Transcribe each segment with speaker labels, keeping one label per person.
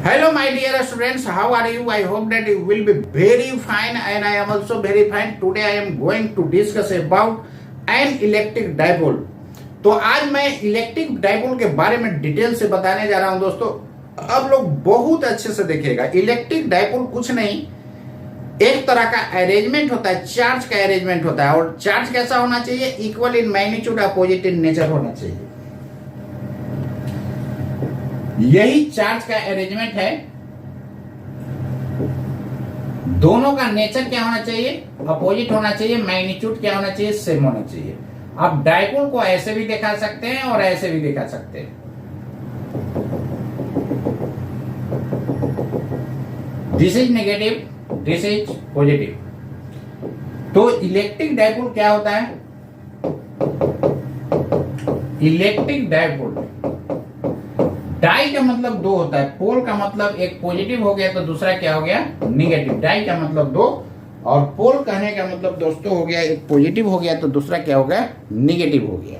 Speaker 1: Hello, my dear students. How are you? I hope that you will be very fine, and I am also very fine. Today, I am going to discuss about an electric dipole. तो आज मैं electric dipole के बारे में detail से बताने जा रहा हूं दोस्तों। अब लोग बहुत अच्छे से देखिएगा। इलेक्ट्रिक डाइपोल कुछ नहीं, एक तरह का अरेंजमेंट होता है, चार्ज का अरेंजमेंट होता है। और चार्ज कैसा होना चाहिए? Equal in magnitude, opposite in nature होना चाहिए। यही चार्ज का अरेंजमेंट है। दोनों का नेचर क्या होना चाहिए? अपोजिट होना चाहिए। मैग्नीट्यूड क्या होना चाहिए? सेम होना चाहिए। आप डाइपोल को ऐसे भी दिखा सकते हैं और ऐसे भी दिखा सकते हैं। This is negative, this is positive. तो इलेक्ट्रिक डाइपोल क्या होता है? इलेक्ट्रिक डाइपोल, डाई का मतलब दो होता है, पोल का मतलब एक पॉजिटिव हो गया तो दूसरा क्या हो गया? निगेटिव। डाई का मतलब दो और पोल कहने का मतलब दोस्तों हो गया एक पॉजिटिव हो गया तो दूसरा क्या हो गया? निगेटिव हो गया।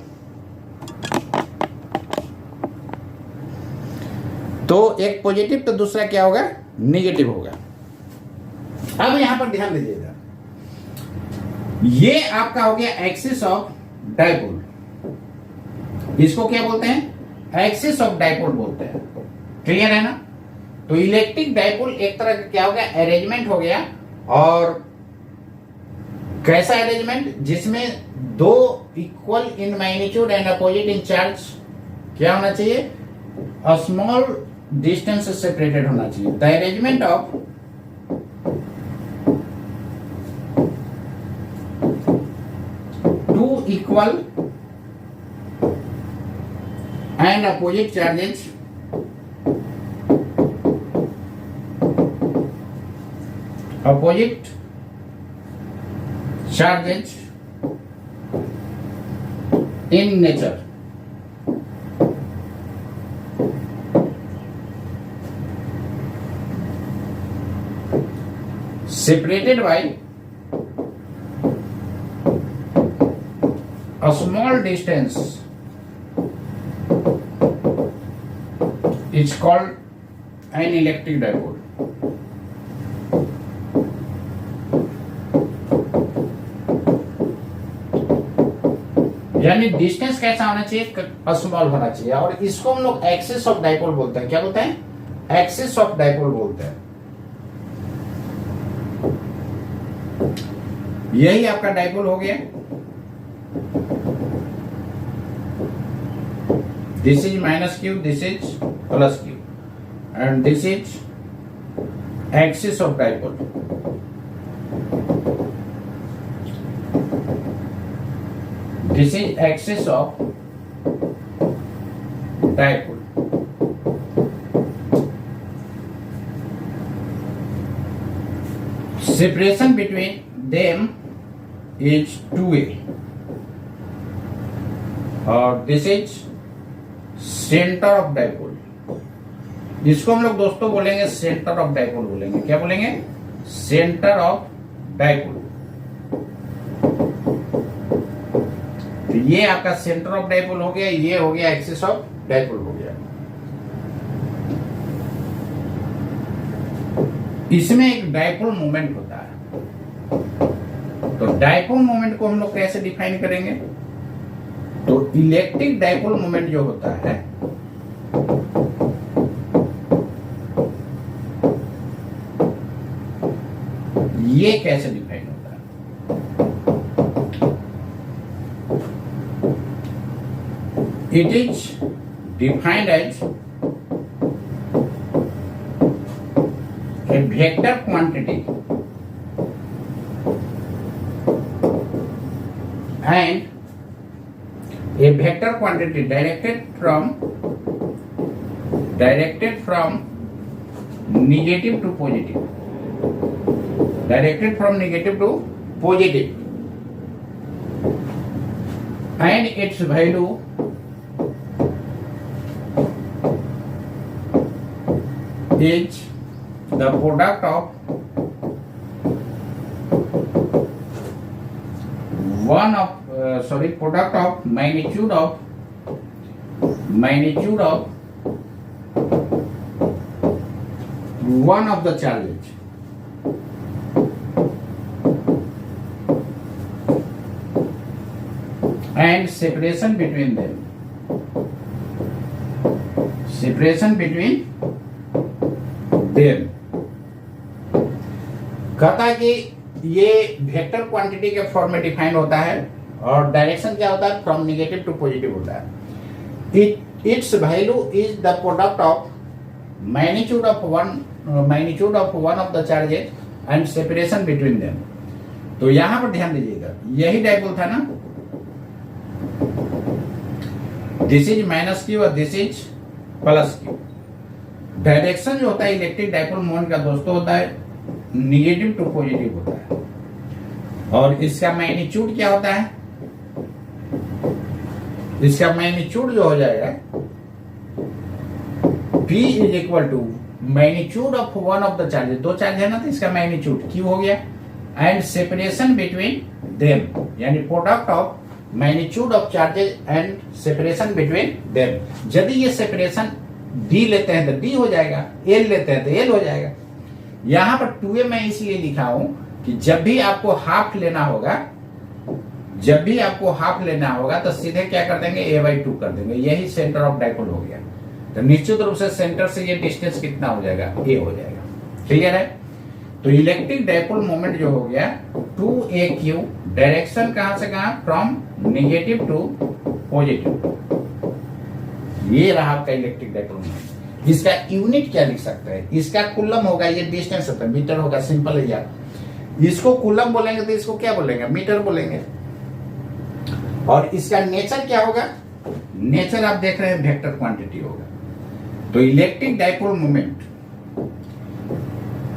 Speaker 1: तो एक पॉजिटिव तो दूसरा क्या होगा? निगेटिव होगा। अब यहां पर ध्यान दीजिएगा, ये आपका हो गया एक्सिस ऑफ डाइपोल। इसको क्या बोलते हैं? एक्सिस ऑफ डाइपोल बोलते हैं। क्लियर है ना? तो इलेक्ट्रिक डाइपोल एक तरह का क्या हो गया? अरेंजमेंट हो गया। और कैसा अरेंजमेंट? जिसमें दो equal in magnitude and opposite in charge क्या होना चाहिए? अ स्मॉल डिस्टेंस से सेपरेटेड होना चाहिए। The arrangement of two equal and opposite charges in nature separated by a small distance is called an electric dipole. यानी distance कैसा होना चाहिए? स्मॉल होना चाहिए। और इसको हम लोग एक्सिस ऑफ डाइपोल बोलते हैं। क्या बोलते हैं? एक्सिस ऑफ डाइपोल बोलते हैं। यही आपका डाइपोल हो गया। This is minus q, this is plus q, and this is axis of dipole. This is axis of dipole. Separation between them is 2a. और this is centre of dipole. इसको हम लोग दोस्तों बोलेंगे सेंटर ऑफ डाइपोल बोलेंगे। क्या बोलेंगे? Centre of dipole. तो ये आपका सेंटर ऑफ डाइपोल हो गया। ये हो गया एक्सिस ऑफ डाइपोल हो गया। इसमें एक डाइपोल मोमेंट होता है। तो डाइपोल मोमेंट को हम लोग कैसे डिफाइन करेंगे? तो इलेक्ट्रिक डाइपोल मोमेंट जो होता है ये कैसे डिफाइन होता है? It is defined as a vector quantity and a vector quantity directed from negative to positive, directed from negative to positive, and its value is the product of product of magnitude of one of the charges and separation between them, कहता है कि ये vector quantity के form में define होता है और direction क्या होता है, फ्रॉम निगेटिव टू पॉजिटिव होता है. It's value is the product of magnitude of one of the charges and separation between them. तो यहां पर ध्यान दीजिएगा, यही डाइपोल था ना, दिस इज माइनस क्यू और this is plus Q. Direction जो होता है इलेक्ट्रिक डाइपोल मोमेंट का दोस्तों होता है निगेटिव टू पॉजिटिव होता है. और इसका मैग्नीट्यूड क्या होता है, इसका मैग्नीट्यूड जो हो जाएगा P is equal to magnitude of one of the charges. दो चार्ज है ना, तो इसका मैग्नीट्यूड Q हो गया, एंड सेपरेशन बिटवीन देम, यानी product of magnitude of charges and separation between them. यदि ये सेपरेशन D लेते हैं तो D हो जाएगा, L लेते हैं तो L हो जाएगा. यहां पर 2A मैं इसलिए लिखा हूं कि जब भी आपको हाफ लेना होगा, तो सीधे क्या कर देंगे, A/2 कर देंगे. यही सेंटर ऑफ डाइपोल हो गया. तो निश्चित रूप से सेंटर से ये डिस्टेंस कितना हो जाएगा, A हो जाएगा. क्लियर है. तो इलेक्ट्रिक डाइपोल मोमेंट जो हो गया 2AQ, डायरेक्शन कहां से कहां, फ्रॉम नेगेटिव टू पॉजिटिव. ये रहा आपका इलेक्ट्रिक डाइपोल मोमेंट. इसका यूनिट क्या लिख सकते हैं, इसका कूलम होगा, ये डिस्टेंस होता है, मीटर होगा. सिंपल है यार. इसको कूलम बोलेंगे तो इसको क्या बोलेंगे, मीटर बोलेंगे. और इसका नेचर क्या होगा, नेचर आप देख रहे हैं वेक्टर क्वांटिटी होगा. तो electric dipole moment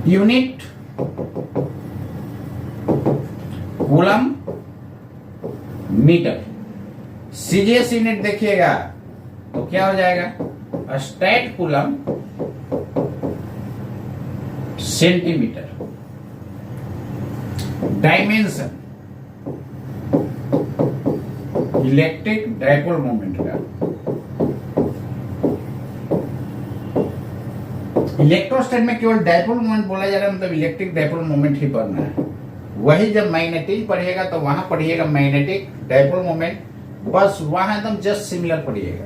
Speaker 1: unit coulomb metre. CGS unit देखिएगा तो क्या हो जाएगा, stat coulomb centimetre. Dimension electric dipole moment का, इलेक्ट्रोस्टैट में केवल डाइपोल मोमेंट बोला जा रहा है, मतलब इलेक्ट्रिक डाइपोल मोमेंट ही पढ़ना है. वही जब मैग्नेटिक पढ़िएगा तो वहां पढ़िएगा मैग्नेटिक डाइपोल मोमेंट, बस वहां एकदम जस्ट सिमिलर पढ़िएगा.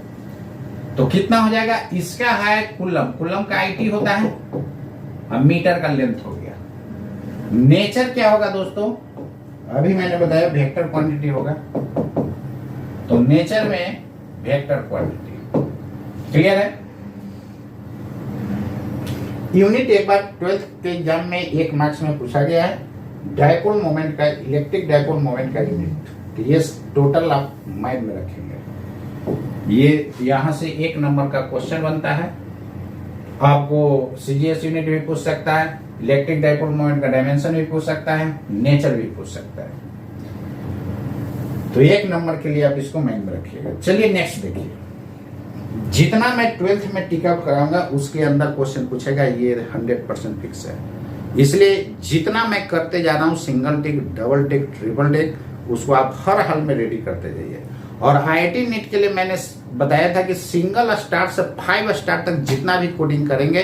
Speaker 1: तो कितना हो जाएगा, इसका है कूलम का IT होता है, अब मीटर का लेंथ हो गया. नेचर क्या होगा दोस्तों, अभी मैंने बताया वेक्टर क्वांटिटी होगा. तो नेचर में वेक्टर क्वांटिटी. क्लियर है. यूनिट एक बार 12th के एग्जाम में 1 मार्क्स में पूछा गया है, डाइपोल मोमेंट का, इलेक्ट्रिक डाइपोल मोमेंट का यूनिट. तो ये टोटल आप माइंड में रखेंगे. ये यहां से 1 नंबर का क्वेश्चन बनता है. आपको सीजीएस यूनिट भी पूछ सकता है, इलेक्ट्रिक डाइपोल मोमेंट का डायमेंशन भी पूछ सकता है, नेचर भी पूछ सकता है. तो 1 नंबर के लिए आप इसको माइंड में रखिएगा. चलिए नेक्स्ट देखिए. जितना मैं 12th में टिक आउट कराऊंगा उसके अंदर क्वेश्चन पूछेगा, ये 100% फिक्स है. इसलिए जितना मैं करते जा रहा हूँ, सिंगल टिक, डबल टिक, ट्रिपल टिक, उसको आप हर हाल में रेडी करते जाइए. और IIT नीट के लिए मैंने बताया था कि सिंगल स्टार से 5 स्टार तक जितना भी कोडिंग करेंगे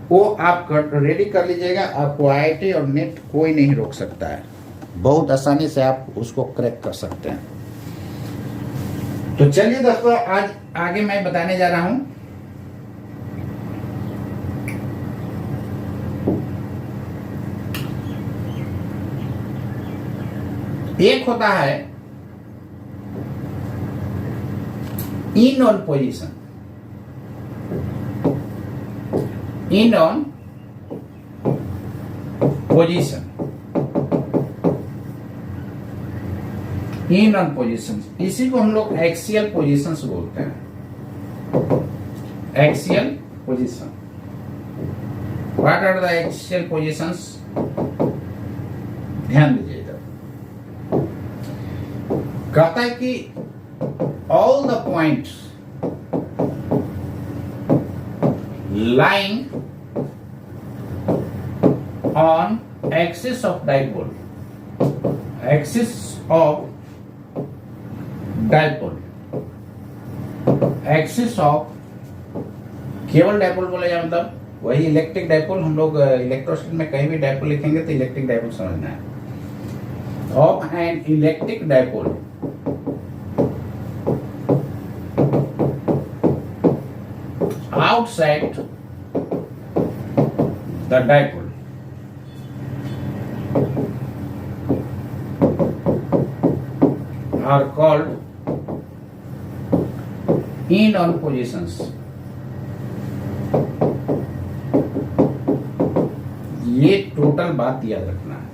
Speaker 1: वो आप रेडी कर लीजिएगा. आपको IIT और नीट कोई नहीं रोक सकता है. बहुत आसानी से आप उसको क्रैक कर सकते हैं. तो चलिए दोस्तों, आज आगे मैं बताने जा रहा हूं एक होता है end on position. End on position, end on position, इसी को हम लोग एक्सियल पोजीशंस बोलते हैं. Axial position. What are the axial positions, ध्यान दीजिएगा. कहता है कि all the points lying on axis of dipole, axis of dipole, axis of केवल डाइपोल बोला जाए मतलब वही इलेक्ट्रिक डाइपोल, हम लोग इलेक्ट्रोस्टैटिक में कहीं भी डाइपोल लिखेंगे तो इलेक्ट्रिक डाइपोल समझना है। Of an electric dipole outside the dipole are called in-on positions। ये टोटल बात याद रखना है,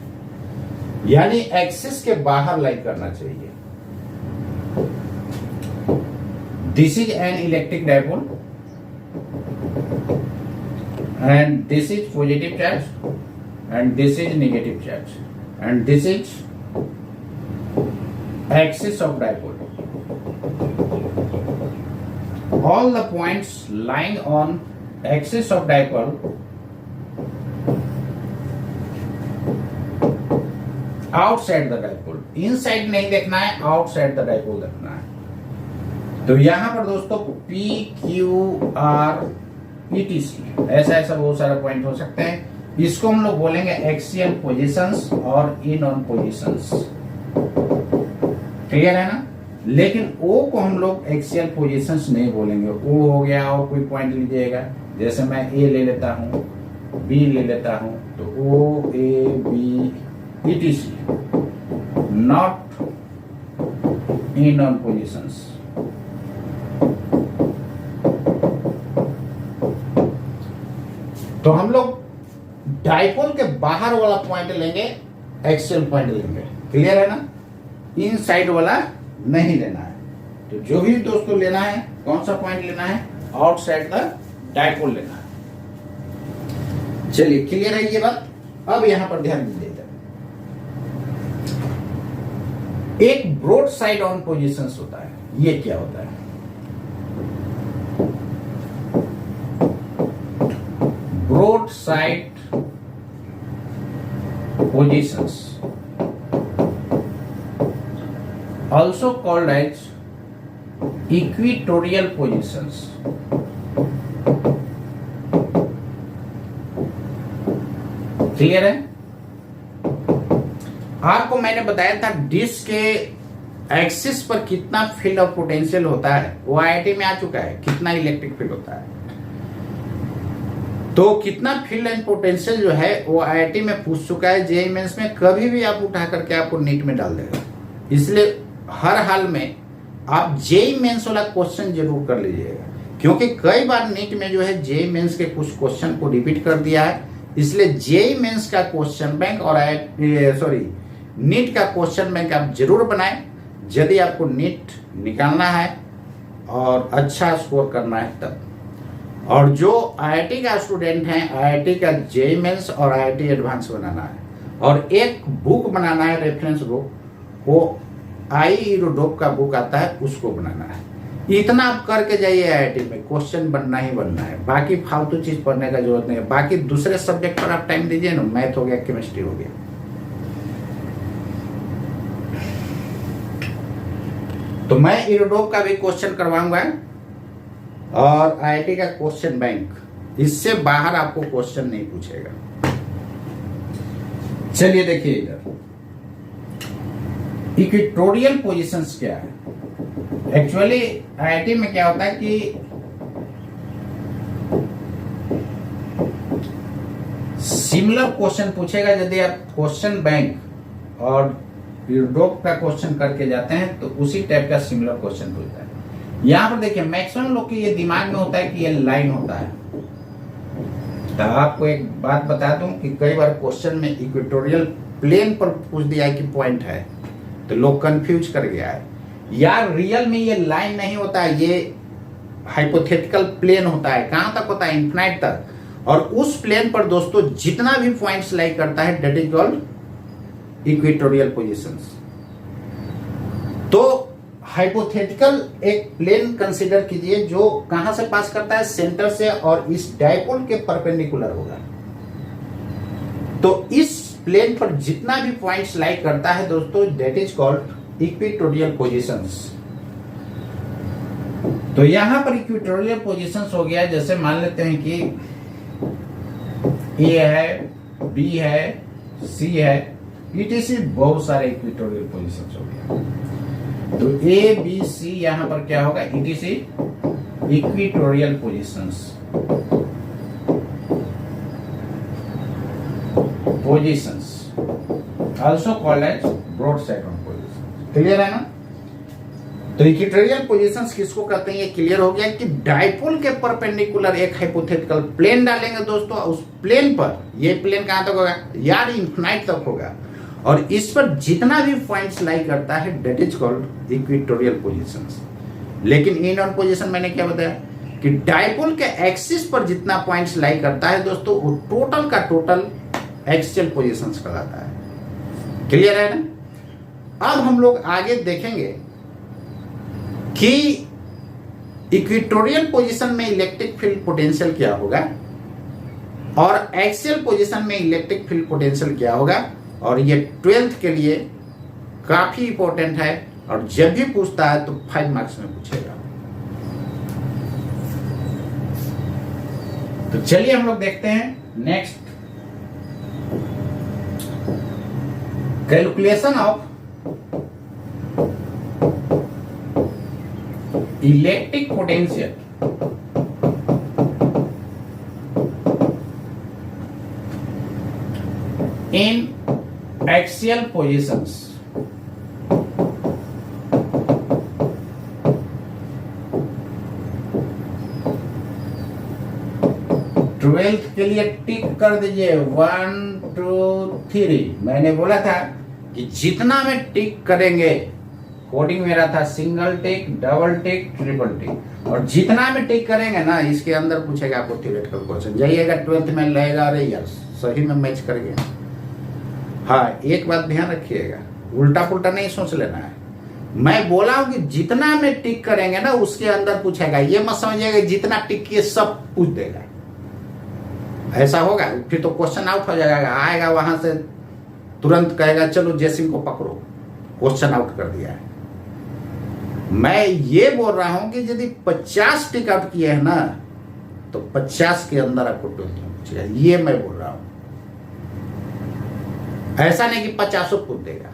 Speaker 1: यानी एक्सिस के बाहर लाई करना चाहिए। This is an electric dipole and this is positive charge and this is negative charge and this is axis of dipole। all the points lying on axis of dipole outside the dipole, inside नहीं देखना है, outside the dipole देखना है। तो यहां पर दोस्तों P Q R ETC ऐसा ऐसा बहुत सारे पॉइंट हो सकते हैं। इसको हम लोग बोलेंगे एक्सियल पोजीशंस और इन ऑन पोजीशंस। क्लियर है ना? लेकिन ओ को हम लोग एक्सियल पोजीशंस नहीं बोलेंगे। ओ हो गया और कोई पॉइंट लीजिएगा, जैसे मैं ए ले लेता हूं, बी ले लेता हूं, तो O A B ETC not in on positions. तो हम लोग डाइपोल के बाहर वाला पॉइंट लेंगे, एक्सियल पॉइंट लेंगे। क्लियर है ना? इन साइड वाला नहीं लेना है। तो जो भी दोस्तों लेना है, कौन सा पॉइंट लेना है? आउटसाइड द डाइपोल लेना है। चलिए, क्लियर है ये बात? अब यहां पर ध्यान दीजिएगा, एक ब्रॉड साइड ऑन पोजीशंस होता है। ये क्या होता है? broadside positions, also called as equatorial positions। Clear है? आपको मैंने बताया था डिस्क के एक्सिस पर कितना फील्ड ऑफ पोटेंशियल होता है, वो IIT में आ चुका है। कितना इलेक्ट्रिक फील्ड होता है, तो कितना फील्ड एंड पोटेंशियल जो है वो IIT में पूछ चुका है। जेईई मेंस में कभी भी आप उठा करके आपको नीट में डाल देगा। इसलिए हर हाल में आप जेईई मेंस वाला क्वेश्चन जरूर कर लीजिएगा, क्योंकि कई बार नीट में जो है जेईई मेंस के कुछ क्वेश्चन को रिपीट कर दिया है। इसलिए जेईई मेंस का क्वेश्चन बैंक और नीट का क्वेश्चन बैंक आप जरूर बनाएं, यदि आपको नीट निकालना है और अच्छा स्कोर करना है तब। और जो IIT का स्टूडेंट है, IIT का जेईई मेंस और IIT एडवांस बनाना है और एक बुक बनाना है, रेफरेंस बुक, वो IERODOP का बुक आता है, उसको बनाना है। इतना आप करके जाइए IIT में, क्वेश्चन बनना ही बनना है। बाकी फालतू चीज पढ़ने का जरूरत नहीं है। बाकी दूसरे सब्जेक्ट पर आप टाइम दीजिए ना, मैथ हो गया, केमिस्ट्री हो गया। तो मैं ERODOP का भी क्वेश्चन करवाऊंगा और IIT का क्वेश्चन बैंक, इससे बाहर आपको क्वेश्चन नहीं पूछेगा। चलिए देखिए इधर इक्वेटोरियल पोजीशंस क्या है। एक्चुअली IIT में क्या होता है कि सिमिलर क्वेश्चन पूछेगा। यदि आप क्वेश्चन बैंक और ERODOP का क्वेश्चन करके जाते हैं तो उसी टाइप का सिमिलर क्वेश्चन पूछता है। यहां पर देखिए, मैक्सिमम लोग के ये दिमाग में होता है कि ये लाइन होता है। तो आपको एक बात बता दूं कि कई बार क्वेश्चन में इक्वेटोरियल प्लेन पर पूछ दिया है कि पॉइंट है, तो लोग कंफ्यूज कर गया है। यार रियल में ये लाइन नहीं होता है, ये हाइपोथेटिकल प्लेन होता है। कहां तक होता है? इंफिनाइट तक। और उस प्लेन पर दोस्तों जितना भी पॉइंट्स लाई करता है, that is called equatorial positions. तो हाइपोथेटिकल एक प्लेन कंसीडर कीजिए जो कहां से पास करता है? सेंटर से, और इस डाइपोल के परपेंडिकुलर होगा। तो इस प्लेन पर जितना भी पॉइंट्स लाई करता है दोस्तों, that is called equatorial positions. तो यहां पर इक्वेटोरियल पोजीशंस हो गया, जैसे मान लेते हैं कि ए है, बी है, सी है, ईटीसी बहुत सारे इक्वेटोरियल पोजीशंस हो गया। तो ए बी सी यहां पर क्या होगा, ETC equatorial positions, also called as broad side on position. Clear है ना? तो इक्वेटोरियल पोजीशंस किसको कहते हैं, ये क्लियर हो गया कि डाइपोल के परपेंडिकुलर एक हाइपोथेटिकल प्लेन डालेंगे दोस्तों, उस प्लेन पर, ये प्लेन कहां तक होगा यार, इंफिनाइट तक होगा, और इस पर जितना भी पॉइंट्स लाई करता है that is called equatorial positions. लेकिन इन ऑन पोजीशन मैंने क्या बताया कि डाइपोल के एक्सिस पर जितना पॉइंट्स लाई करता है दोस्तों, वो टोटल का टोटल एक्सियल पोजीशंस कहलाता है। क्लियर है ना? अब हम लोग आगे देखेंगे कि इक्वेटोरियल पोजीशन में इलेक्ट्रिक फील्ड पोटेंशियल क्या होगा और एक्सियल पोजीशन में इलेक्ट्रिक फील्ड पोटेंशियल क्या होगा, और ये 12th के लिए काफी इंपॉर्टेंट है, और जब भी पूछता है तो 5 मार्क्स में पूछेगा। तो चलिए हम लोग देखते हैं next, calculation of electric potential in axial positions. Twelfth के लिए टिक कर दीजिए 1 2 3। मैंने बोला था कि जितना में टिक करेंगे, कोडिंग मेरा था सिंगल टिक, डबल टिक, ट्रिपल टिक, और जितना में टिक करेंगे ना इसके अंदर पूछेगा आपको थ्योरेटिकल क्वेश्चन, जाइएगा 12th में लगेगा, अरे यार सही में मैच कर गया। हाँ, एक बात ध्यान रखिएगा, उल्टा पुल्टा नहीं सोच लेना है। मैं बोला हूं कि जितना में टिक करेंगे ना उसके अंदर पूछेगा, ये मत समझिएगा जितना टिक किए सब पूछ देगा, ऐसा होगा फिर तो क्वेश्चन आउट हो जाएगा। आएगा वहां से तुरंत कहेगा चलो जयसिंह को पकड़ो, क्वेश्चन आउट कर दिया है। मैं ये बोल रहा हूं कि यदि 50 टिक आउट किए हैं ना तो 50 के अंदर आपको 12 पूछेगा, ये मैं बोल रहा हूं। ऐसा नहीं कि 50 पूछ देगा,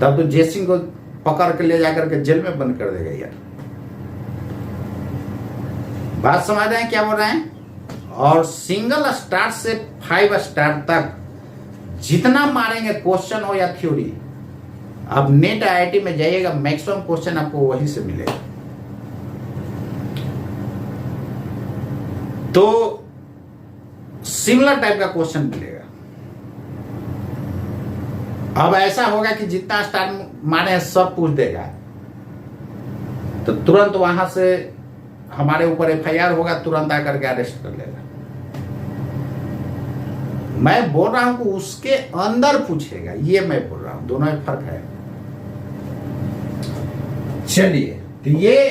Speaker 1: तब तो जयसिंह को पकड़ के ले जाकर के जेल में बंद कर देगा यार। बात समझ रहे हैं क्या बोल रहे हैं? और सिंगल स्टार से 5 स्टार तक जितना मारेंगे क्वेश्चन हो या थ्योरी, अब नेट आईआईटी में जाइएगा मैक्सिमम क्वेश्चन आपको वहीं से मिलेगा। तो सिमिलर टाइप का क्वेश्चन मिलेगा। अब ऐसा होगा कि जितना स्टार मारे सब पूछ देगा, तो तुरंत वहां से हमारे ऊपर एफआईआर होगा, तुरंत आकर के अरेस्ट कर लेगा। मैं बोल रहा हूं कि उसके अंदर पूछेगा, ये मैं बोल रहा हूं, दोनों में फर्क है। चलिए, तो ये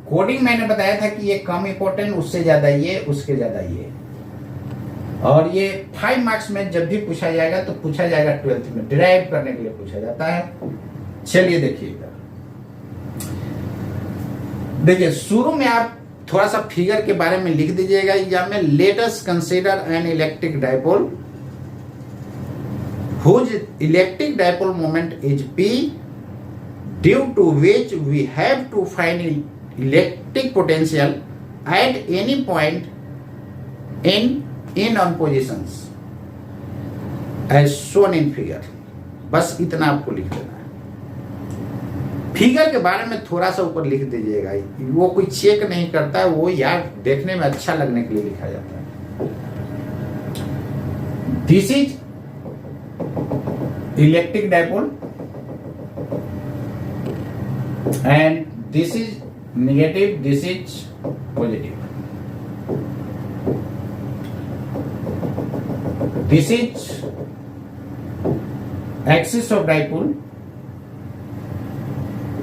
Speaker 1: कोडिंग मैंने बताया था कि ये कम इंपॉर्टेंट, उससे ज्यादा ये, उसके ज्यादा ये, और ये 5 मार्क्स में जब भी पूछा जाएगा तो पूछा जाएगा 12th में, डिराइव करने के लिए पूछा जाता है। चलिए देखिएगा, देखिए शुरू में आप थोड़ा सा फिगर के बारे में लिख दीजिएगा एग्जाम में। Let us consider an electric dipole whose electric dipole moment is P, due to which we have to find electric potential at any point in on positions as shown in figure। बस इतना आपको लिख देना है। Figure के बारे में थोड़ा सा ऊपर लिख दीजिएगा, वो कोई चेक नहीं करता है, वो यार देखने में अच्छा लगने के लिए लिखा जाता है। This is electric dipole and this is negative, this is positive. This is axis of dipole,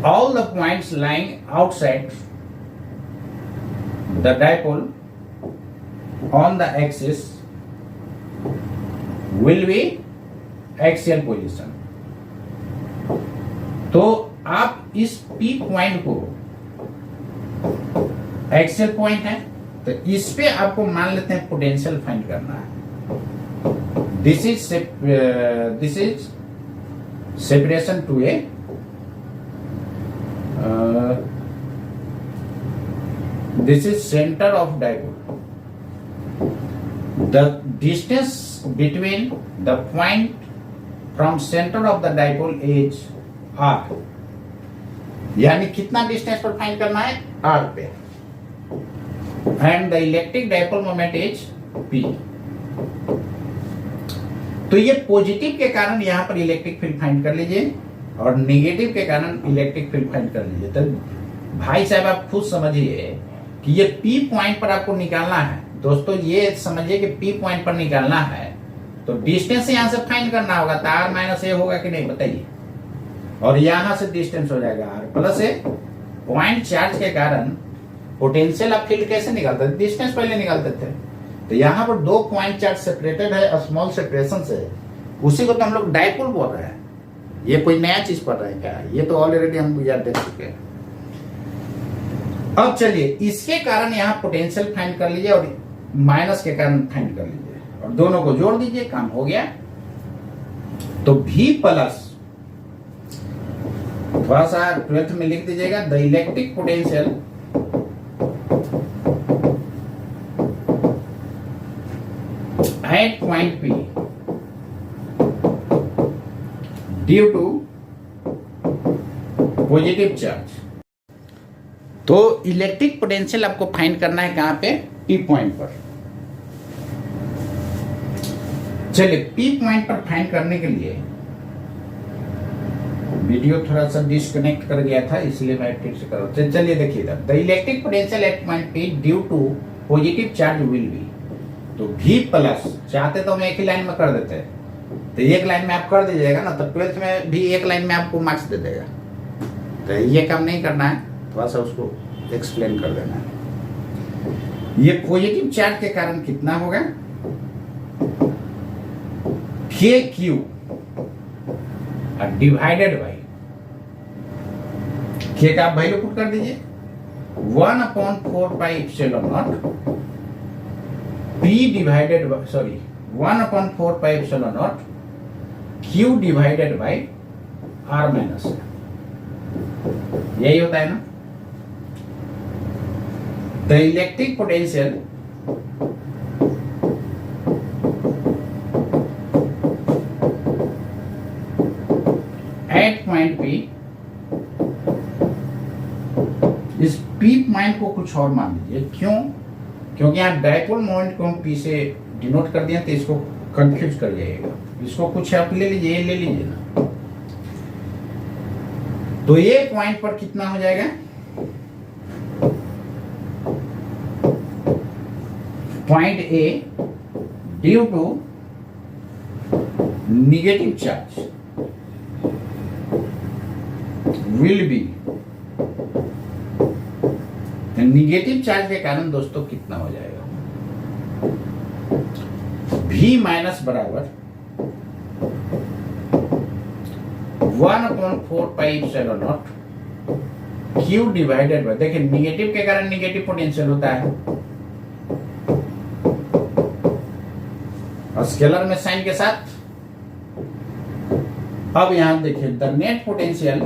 Speaker 1: all the points lying outside the dipole on the axis will be axial position। तो आप इस P पॉइंट को axial point है, तो इस पे आपको मान लेते हैं पोटेंशियल फाइंड करना है। This is separation to a this is center of dipole. The distance between the point from center of the dipole is r. यानी कितना डिस्टेंस पर फाइंड करना है, r पे, and the electric dipole moment is p. तो ये positive के कारण यहां पर इलेक्ट्रिक फील्ड फाइंड कर लीजिए और नेगेटिव के कारण इलेक्ट्रिक फील्ड फाइंड कर लीजिए। तो भाई साहब आप खुद समझिए कि ये P पॉइंट पर आपको निकालना है। दोस्तों ये समझिए कि P पॉइंट पर निकालना है तो डिस्टेंस यहां से फाइंड करना होगा, तो r माइनस ए होगा कि नहीं बताइए, और यहां से डिस्टेंस हो जाएगा r प्लस ए। पॉइंट चार्ज के कारण पोटेंशियल ऑफ फील्ड कैसे निकालते थे, डिस्टेंस पहले निकालते थे। तो यहाँ पर दो पॉइंट चार्ज सेपरेटेड है स्मॉल सेपरेशन से, उसी को तो हम लोग डाइपोल बोल रहे हैं। ये कोई नया चीज पढ़ रहे हैं क्या, ये तो ऑलरेडी हम याद देख चुके हैं। अब चलिए इसके कारण यहाँ पोटेंशियल फाइंड कर लीजिए और माइनस के कारण फाइंड कर लीजिए और दोनों को जोड़ दीजिए, काम हो गया। तो V प्लस, थोड़ा सा 12th में लिख दीजिएगा, the electric potential at point P due to positive charge. तो इलेक्ट्रिक पोटेंशियल आपको फाइंड करना है कहां पे, P पॉइंट पर। चलिए P पॉइंट पर फाइंड करने के लिए, वीडियो थोड़ा सा डिस्कनेक्ट कर गया था इसलिए मैं फिर से कर रहा हूं। चलिए देखिए इधर, the electric potential at point P due to positive charge will be. तो V प्लस, चाहते तो हम एक ही लाइन में कर देते हैं, तो एक लाइन में आप कर दीजिएगा ना, तो 12th में भी एक लाइन में आपको मार्क्स दे देगा। तो ये काम नहीं करना है, थोड़ा सा उसको एक्सप्लेन कर देना है। ये पॉजिटिव चार्ज के कारण कितना होगा, के क्यू डिवाइडेड बाई, के का आप वैल्यू पुट कर दीजिए 1/4 pi epsilon not P divided, sorry 1/4 pi epsilon not Q divided by R minus, यही होता है ना। The electric potential at point P, इस P पॉइंट को कुछ और मान लीजिए, क्यों, क्योंकि यहाँ डाइपोल मोमेंट को हम P से डिनोट कर दिया तो इसको कंफ्यूज कर जाइएगा। इसको कुछ आप ले लीजिए, ये ले लीजिए ना। तो ये पॉइंट पर कितना हो जाएगा, point A due to negative charge will be, negative charge के कारण दोस्तों कितना हो जाएगा, V माइनस बराबर 1/4 pi epsilon not Q divided by, देखिए नेगेटिव के कारण नेगेटिव पोटेंशियल होता है, और स्केलर में साइन के साथ। अब यहां देखिए the net potential,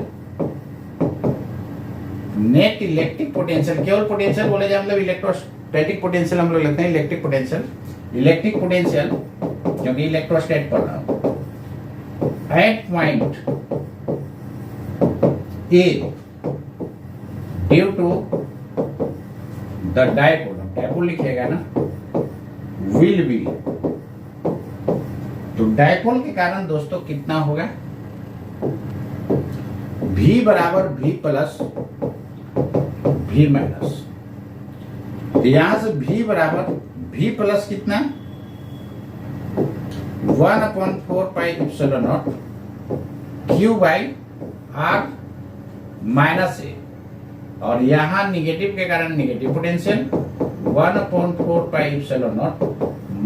Speaker 1: net electric potential, केवल पोटेंशियल बोले जाए मतलब इलेक्ट्रोस्टैटिक पोटेंशियल हम लोग लेते हैं, इलेक्ट्रिक पोटेंशियल, इलेक्ट्रिक पोटेंशियल क्योंकि इलेक्ट्रोस्टैट पढ़ रहा हूं, at point A due to the dipole, dipole लिखिएगा ना, विल बी। तो डाइपोल के कारण दोस्तों कितना होगा, V बराबर V प्लस V माइनस, यहां से V बराबर V प्लस कितना 1/4 pi epsilon not Q by R minus a, और यहां निगेटिव के कारण negative potential 1/4 pi epsilon not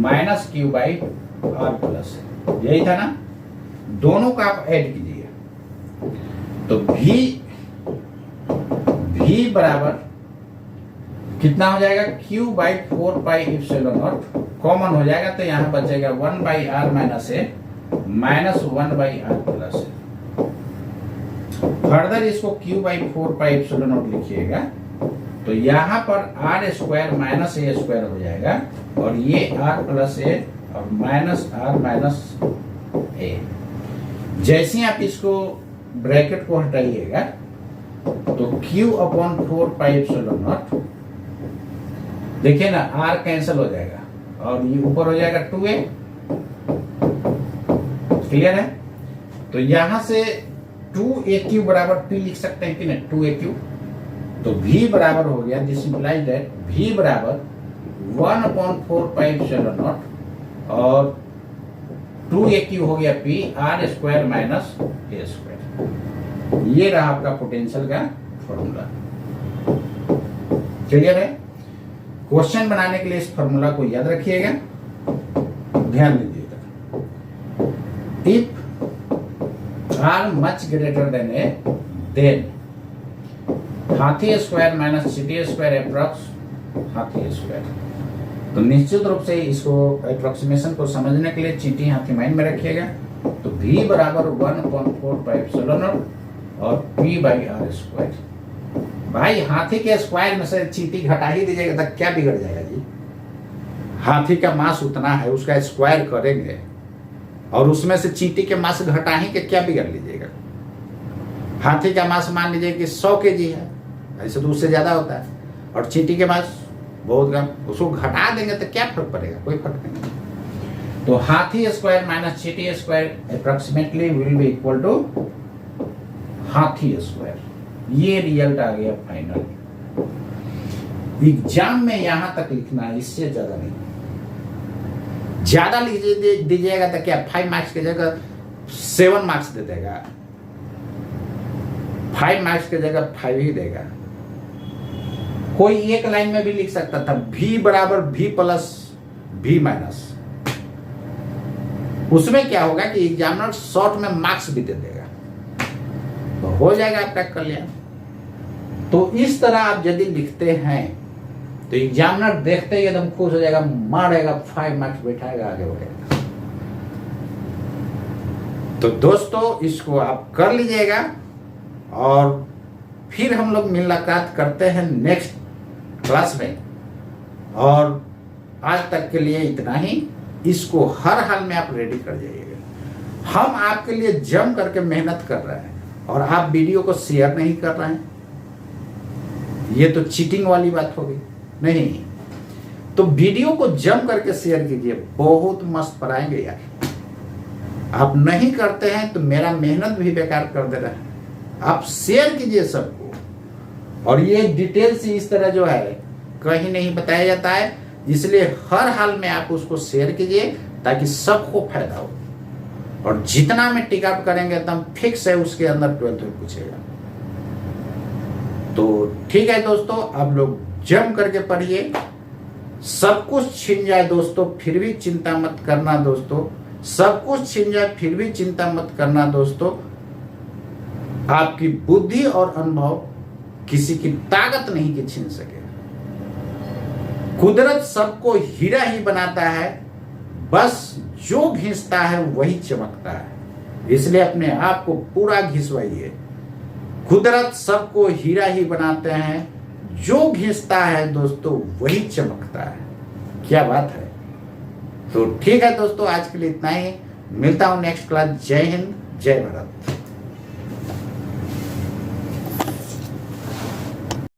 Speaker 1: minus Q by R plus, यही था ना। दोनों का आप ऐड कीजिए तो V बराबर कितना हो जाएगा q बाई 4πε0 कॉमन हो जाएगा, तो यहाँ बचेगा 1/r minus A minus 1/r plus A. Further इसको q बाई 4πε0 लिखिएगा, तो यहाँ पर R square minus A square हो जाएगा, और ये आर प्लस ए और माइनस आर माइनस ए। जैसे ही आप इसको ब्रैकेट को हटाइएगा तो q अपॉन 4πε0, देखिए ना r कैंसिल हो जाएगा और ये ऊपर हो जाएगा 2a। क्लियर है? तो यहां से 2aq बराबर p लिख सकते हैं कि नहीं, 2aq। तो v बराबर हो गया, दिस इंप्लाइज दैट v बराबर 1/4πε0 और 2aq हो गया p r square minus A square. ये रहा आपका पोटेंशियल का फॉर्मूला। क्लियर है? क्वेश्चन बनाने के लिए इस फॉर्मूला को याद रखिएगा, ध्यान दीजिएगा। If R much greater than A, then हाथी स्क्वायर माइनस चीटी स्क्वायर एप्रॉक्स हाथी स्क्वायर। तो निश्चित रूप से इसको अप्रोक्सीमेशन को समझने के लिए चीटी हाथी माइंड में रखिएगा। तो v बराबर 1/4πε0 और p बाई आर स्क्वायर। भाई हाथी के स्क्वायर में से चीटी घटा ही दीजिएगा तो क्या बिगड़ जाएगा जी? हाथी का मास उतना है, उसका स्क्वायर करेंगे और उसमें से चीटी के मास घटा ही के क्या बिगड़ लीजिएगा? हाथी का मास मान लीजिए कि 100 kg है, ऐसे तो उससे ज्यादा होता है, और चीटी के मास बहुत कम, उसको घटा देंगे तो क्या फर्क पड़ेगा? कोई फर्क नहीं। तो हाथी स्क्वायर माइनस चीटी square approximately will be equal to हाथी स्क्वायर। ये रिजल्ट आ गया फाइनल। एग्जाम में यहां तक लिखना है, इससे ज्यादा नहीं। ज्यादा लिख दीजिएगा तो क्या 5 मार्क्स की जगह 7 मार्क्स दे देगा, 5 मार्क्स की जगह 5 ही देगा। कोई एक लाइन में भी लिख सकता था v बराबर v प्लस v माइनस। उसमें क्या होगा कि एग्जामिनर शॉर्ट में मार्क्स भी दे देगा, तो हो जाएगा आपका कल्याण। तो इस तरह आप यदि लिखते हैं तो एग्जामिनर देखते ही एकदम खुश हो जाएगा, मारेगा 5 मार्क्स बैठाएगा, आगे बढ़ेगा। तो दोस्तों इसको आप कर लीजिएगा और फिर हम लोग मुलाकात करते हैं नेक्स्ट क्लास में। और आज तक के लिए इतना ही। इसको हर हाल में आप रेडी कर जाइएगा। हम आपके लिए जम करके मेहनत कर रहे हैं और आप वीडियो को शेयर नहीं कर रहे हैं, ये तो चीटिंग वाली बात होगी। नहीं, तो वीडियो को जम करके शेयर कीजिए, बहुत मस्त पढ़ाएंगे यार। आप नहीं करते हैं तो मेरा मेहनत भी बेकार कर दे रहे हैं। आप शेयर कीजिए सबको, और ये डिटेल से इस तरह जो है कहीं नहीं बताया जाता है, इसलिए हर हाल में आप उसको शेयर कीजिए ताकि सबको फायदा हो। और जितना में टिक आउट करेंगे एकदम फिक्स है, उसके अंदर 12th में पूछेगा। तो ठीक है दोस्तों, आप लोग जम करके पढ़िए। सब कुछ छिन जाए दोस्तों फिर भी चिंता मत करना दोस्तों, सब कुछ छिन जाए फिर भी चिंता मत करना दोस्तों। आपकी बुद्धि और अनुभव किसी की ताकत नहीं कि छीन सके। कुदरत सबको हीरा ही बनाता है, बस जो घिसता है वही चमकता है। इसलिए अपने आप को पूरा घिसवाइए। कुदरत सबको हीरा ही बनाते हैं, जो घिसता है दोस्तों वही चमकता है। क्या बात है। तो ठीक है दोस्तों, आज के लिए इतना ही। मिलता हूं नेक्स्ट क्लास। जय हिंद, जय भारत।